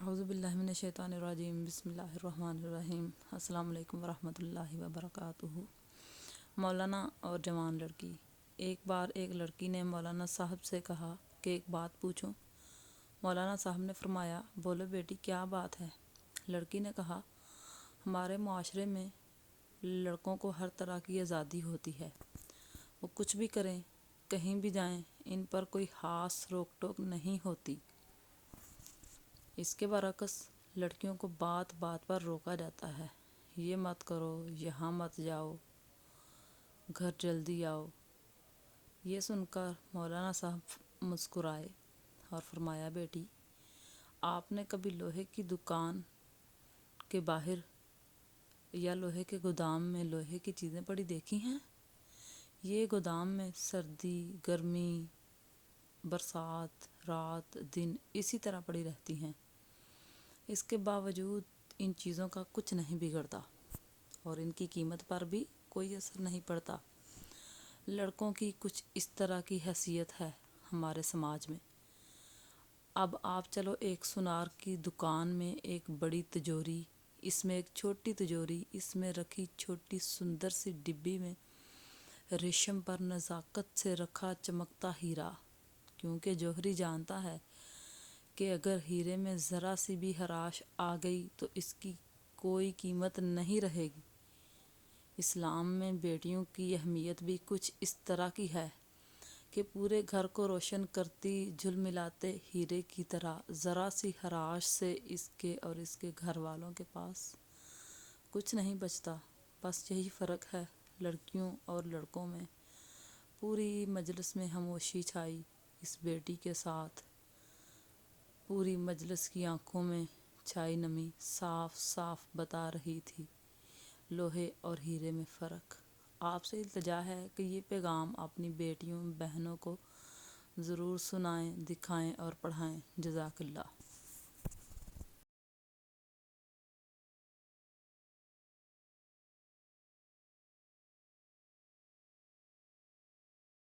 اعوذ باللہ من الشیطان الرجیم، بسم اللہ الرحمن الرحیم۔ السلام علیکم ورحمۃ اللہ وبرکاتہ۔ مولانا اور جوان لڑکی۔ ایک بار ایک لڑکی نے مولانا صاحب سے کہا کہ ایک بات پوچھوں۔ مولانا صاحب نے فرمایا، بولو بیٹی، کیا بات ہے؟ لڑکی نے کہا، ہمارے معاشرے میں لڑکوں کو ہر طرح کی آزادی ہوتی ہے، وہ کچھ بھی کریں، کہیں بھی جائیں، ان پر کوئی خاص روک ٹوک نہیں ہوتی۔ اس کے برعکس لڑکیوں کو بات بات پر روکا جاتا ہے، یہ مت کرو، یہاں مت جاؤ، گھر جلدی آؤ۔ یہ سن کر مولانا صاحب مسکرائے اور فرمایا، بیٹی، آپ نے کبھی لوہے کی دکان کے باہر یا لوہے کے گودام میں لوہے کی چیزیں پڑی دیکھی ہیں؟ یہ گودام میں سردی، گرمی، برسات، رات دن اسی طرح پڑی رہتی ہیں، اس کے باوجود ان چیزوں کا کچھ نہیں بگڑتا اور ان کی قیمت پر بھی کوئی اثر نہیں پڑتا۔ لڑکوں کی کچھ اس طرح کی حیثیت ہے ہمارے سماج میں۔ اب آپ چلو ایک سونار کی دکان میں ایک بڑی تجوری، اس میں ایک چھوٹی تجوری، اس میں رکھی چھوٹی سندر سی ڈبی میں ریشم پر نزاکت سے رکھا چمکتا ہیرا، کیونکہ جوہری جانتا ہے کہ اگر ہیرے میں ذرا سی بھی خراش آ گئی تو اس کی کوئی قیمت نہیں رہے گی۔ اسلام میں بیٹیوں کی اہمیت بھی کچھ اس طرح کی ہے کہ پورے گھر کو روشن کرتی جھلملاتے ہیرے کی طرح ذرا سی خراش سے اس کے اور اس کے گھر والوں کے پاس کچھ نہیں بچتا۔ بس یہی فرق ہے لڑکیوں اور لڑکوں میں۔ پوری مجلس میں خاموشی چھائی۔ اس بیٹی کے ساتھ پوری مجلس کی آنکھوں میں چھائی نمی صاف صاف بتا رہی تھی لوہے اور ہیرے میں فرق۔ آپ سے التجا ہے کہ یہ پیغام اپنی بیٹیوں بہنوں کو ضرور سنائیں، دکھائیں اور پڑھائیں۔ جزاک اللہ۔